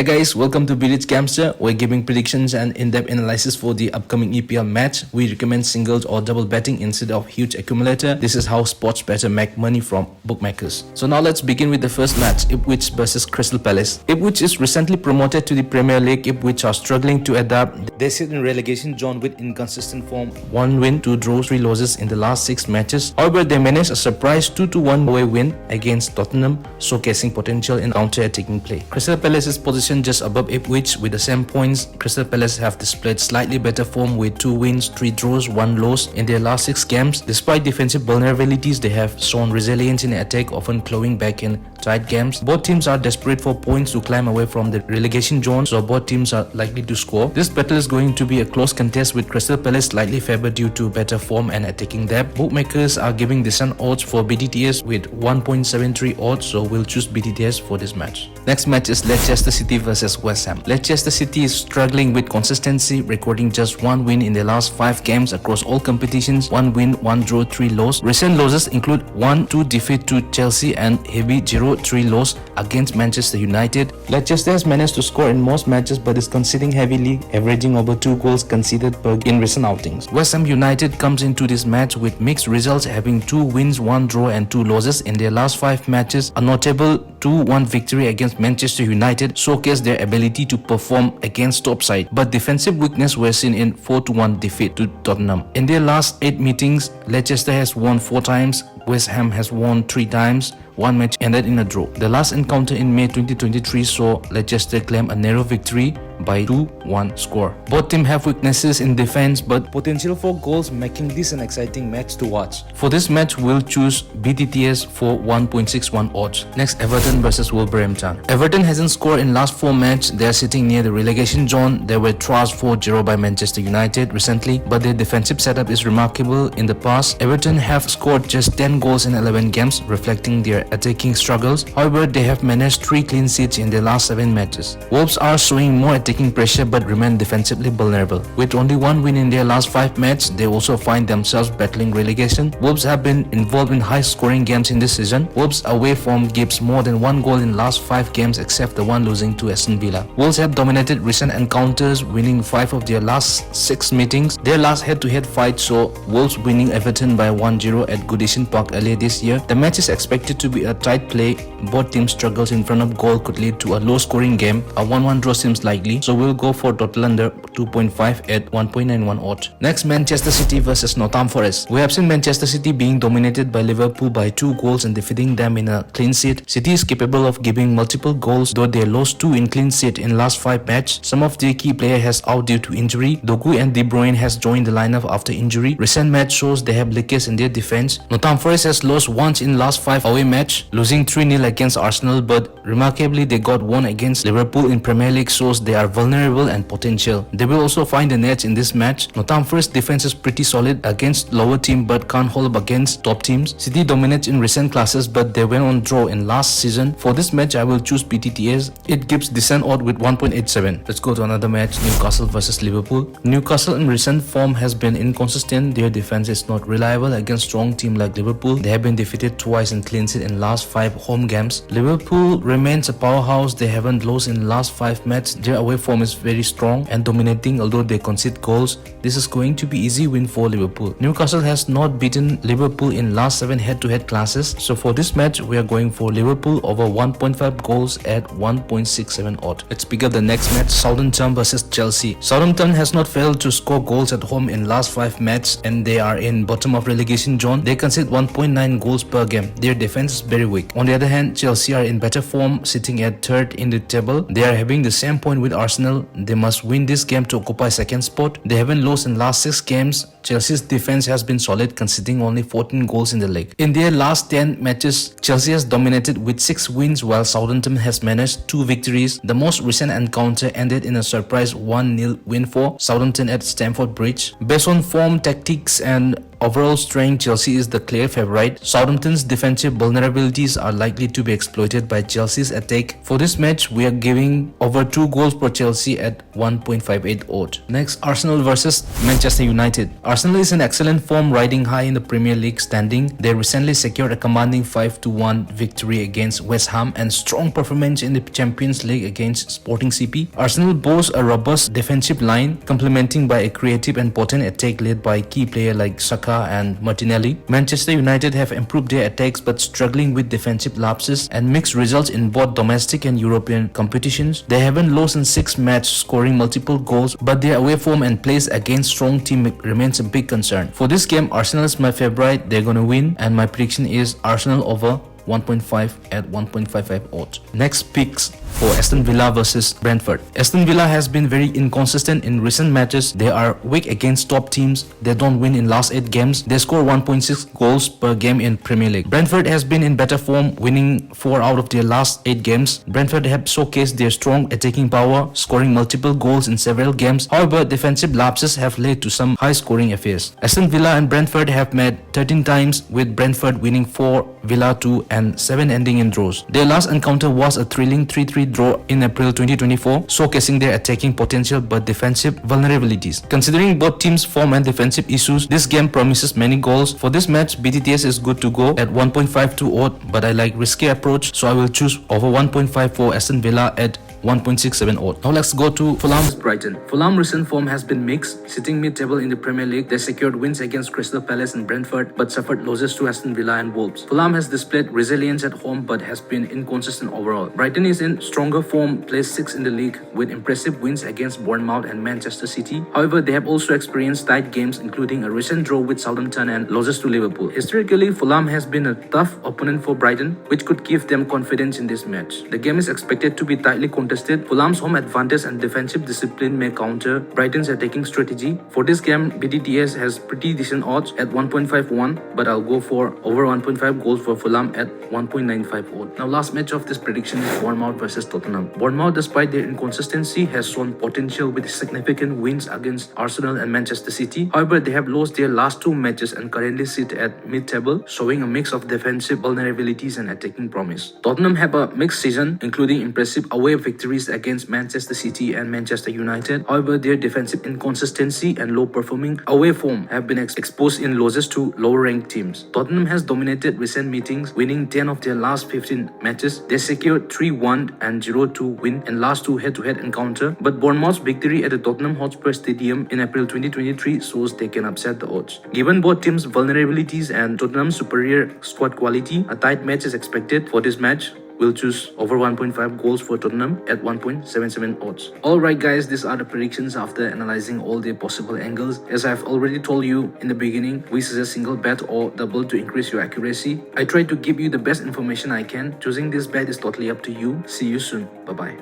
Hey guys, welcome to BeRich Gamester. We're giving predictions and in-depth analysis for the upcoming EPL match. We recommend singles or double betting instead of huge accumulator. This is how sports better make money from bookmakers. So now let's begin with the first match, Ipswich versus Crystal Palace. Ipswich is recently promoted to the Premier League. Ipswich are struggling to adapt. They sit in relegation zone with inconsistent form. 1 win, 2 draws, 3 losses in the last 6 matches. However, they managed a surprise 2-1 away win against Tottenham, showcasing potential in counter-attacking play. Crystal Palace is positioned just above Ipswich with the same points. Crystal Palace have displayed slightly better form with 2 wins, 3 draws, 1 loss in their last 6 games. Despite defensive vulnerabilities, they have shown resilience in attack, often clawing back in tight games. Both teams are desperate for points to climb away from the relegation zone, so both teams are likely to score. This battle is going to be a close contest with Crystal Palace slightly favored due to better form and attacking depth. Bookmakers are giving decent odds for BTTS with 1.73 odds, so we'll choose BTTS for this match. Next match is Leicester City versus West Ham. Leicester City is struggling with consistency, recording just 1 win in their last 5 games across all competitions. 1 win, 1 draw, 3 loss. Recent losses include 1-2 defeat to Chelsea and heavy 0-3 loss against Manchester United. Leicester has managed to score in most matches but is conceding heavily, averaging over 2 goals conceded per in recent outings. West Ham United comes into this match with mixed results, having 2 wins, 1 draw and 2 losses in their last 5 matches. A notable 2-1 victory against Manchester United showcased their ability to perform against top side, but defensive weakness were seen in 4-1 defeat to Tottenham. In their last 8 meetings, Leicester has won 4 times, West Ham has won 3 times. 1 match ended in a draw. The last encounter in May 2023 saw Leicester claim a narrow victory by 2-1 score. Both teams have weaknesses in defense but potential for goals, making this an exciting match to watch. For this match, we'll choose BTTS for 1.61 odds. Next, Everton versus Wolverhampton. Everton hasn't scored in last 4 matches. They are sitting near the relegation zone. They were thrashed 4-0 by Manchester United recently, but their defensive setup is remarkable. In the past, Everton have scored just 10 goals in 11 games, reflecting their attacking struggles. However, they have managed 3 clean sheets in their last 7 matches. Wolves are showing more attacking pressure but remain defensively vulnerable. With only 1 win in their last 5 matches, they also find themselves battling relegation. Wolves have been involved in high-scoring games in this season. Wolves away form gives more than 1 goal in last 5 games except the one losing to Aston Villa. Wolves have dominated recent encounters, winning 5 of their last 6 meetings. Their last head-to-head fight saw Wolves winning Everton by 1-0 at Goodison Park earlier this year. The match is expected to be a tight play. Both teams' struggles in front of goal could lead to a low-scoring game. A 1-1 draw seems likely, so we'll go for total under 2.5 at 1.91 odds. Next, Manchester City versus Nottingham Forest. We have seen Manchester City being dominated by Liverpool by 2 goals and defeating them in a clean sheet. City is capable of giving multiple goals, though they lost 2 in clean sheet in last 5 matches. Some of their key players has out due to injury. Dogu and De Bruyne has joined the lineup after injury. Recent match shows they have leakage in their defense. Nottingham Forest has lost once in last 5 away match, losing 3-0 against Arsenal, but remarkably they got 1 against Liverpool in Premier League, shows they are vulnerable and potential. They will also find the nets in this match. Nottingham Forest defense is pretty solid against lower team but can't hold up against top teams. City dominates in recent classes but they went on draw in last season. For this match, I will choose BTTS. It gives decent odd with 1.87. Let's go to another match, Newcastle versus Liverpool. Newcastle in recent form has been inconsistent. Their defense is not reliable against strong team like Liverpool. They have been defeated twice and clean sheet in last 5 home games. Liverpool remains a powerhouse. They haven't lost in last 5 matches. Their away form is very strong and dominating, although they concede goals. This is going to be easy win for Liverpool. Newcastle has not beaten Liverpool in last 7 head-to-head classes, so for this match we are going for Liverpool over 1.5 goals at 1.67 odd. Let's pick up the next match, Southampton versus Chelsea. Southampton has not failed to score goals at home in last 5 matches and they are in bottom of relegation zone. They concede 1.9 goals per game. Their defense is very weak. On the other hand, Chelsea are in better form, sitting at 3rd in the table. They are having the same point with Arsenal. They must win this game to occupy 2nd spot. They haven't lost in last 6 games. Chelsea's defense has been solid, conceding only 14 goals in the league. In their last 10 matches, Chelsea has dominated with 6 wins while Southampton has managed 2 victories. The most recent encounter ended in a surprise 1-0 win for Southampton at Stamford Bridge. Based on form, tactics and overall strength, Chelsea is the clear favorite. Southampton's defensive vulnerabilities are likely to be exploited by Chelsea's attack. For this match, we are giving over 2 goals for Chelsea at 1.58 odds. Next, Arsenal versus Manchester United. Arsenal is in excellent form, riding high in the Premier League standing. They recently secured a commanding 5-1 victory against West Ham and strong performance in the Champions League against Sporting CP. Arsenal boasts a robust defensive line, complementing by a creative and potent attack led by key players like Saka and Martinelli. Manchester United have improved their attacks but struggling with defensive lapses and mixed results in both domestic and European competitions. They haven't lost in 6 matches, scoring multiple goals, but their away form and plays against strong team remains a big concern. For this game, Arsenal is my favorite. They're gonna win, and my prediction is Arsenal over 1.5 at 1.55 odds. Next, picks for Aston Villa versus Brentford. Aston Villa has been very inconsistent in recent matches. They are weak against top teams. They don't win in last 8 games. They score 1.6 goals per game in Premier League. Brentford has been in better form, winning 4 out of their last 8 games. Brentford have showcased their strong attacking power, scoring multiple goals in several games. However, defensive lapses have led to some high-scoring affairs. Aston Villa and Brentford have met 13 times, with Brentford winning 4, Villa 2 and 7 ending in draws. Their last encounter was a thrilling 3-3 draw in April 2024, showcasing their attacking potential but defensive vulnerabilities. Considering both teams' form and defensive issues, this game promises many goals. For this match, BTTS is good to go at 1.52 odd, but I like risky approach, so I will choose over 1.5 for Aston Villa at 1.67 odd. Now let's go to Fulham Brighton. Fulham recent form has been mixed, sitting mid-table in the Premier League. They secured wins against Crystal Palace and Brentford, but suffered losses to Aston Villa and Wolves. Fulham has displayed resilience at home but has been inconsistent overall. Brighton is in stronger form, placed 6th in the league with impressive wins against Bournemouth and Manchester City. However, they have also experienced tight games, including a recent draw with Southampton and losses to Liverpool. Historically, Fulham has been a tough opponent for Brighton, which could give them confidence in this match. The game is expected to be tightly contested. Fulham's home advantage and defensive discipline may counter Brighton's attacking strategy. For this game, BTTS has pretty decent odds at 1.51, but I'll go for over 1.5 goals for Fulham at 1.95 odd. Now last match of this prediction is Bournemouth versus Tottenham. Bournemouth, despite their inconsistency, has shown potential with significant wins against Arsenal and Manchester City. However, they have lost their last 2 matches and currently sit at mid-table, showing a mix of defensive vulnerabilities and attacking promise. Tottenham have a mixed season, including impressive away victories against Manchester City and Manchester United. However, their defensive inconsistency and low-performing away form have been exposed in losses to lower-ranked teams. Tottenham has dominated recent meetings, winning 10 of their last 15 matches. They secured 3-1 and 0-2 win in last 2 head-to-head encounter, but Bournemouth's victory at the Tottenham Hotspur Stadium in April 2023 shows they can upset the odds. Given both teams' vulnerabilities and Tottenham's superior squad quality, a tight match is expected. For this match, we'll choose over 1.5 goals for Tottenham at 1.77 odds. Alright guys, these are the predictions after analyzing all the possible angles. As I've already told you in the beginning, we suggest single bet or double to increase your accuracy. I try to give you the best information I can. Choosing this bet is totally up to you. See you soon. Bye bye.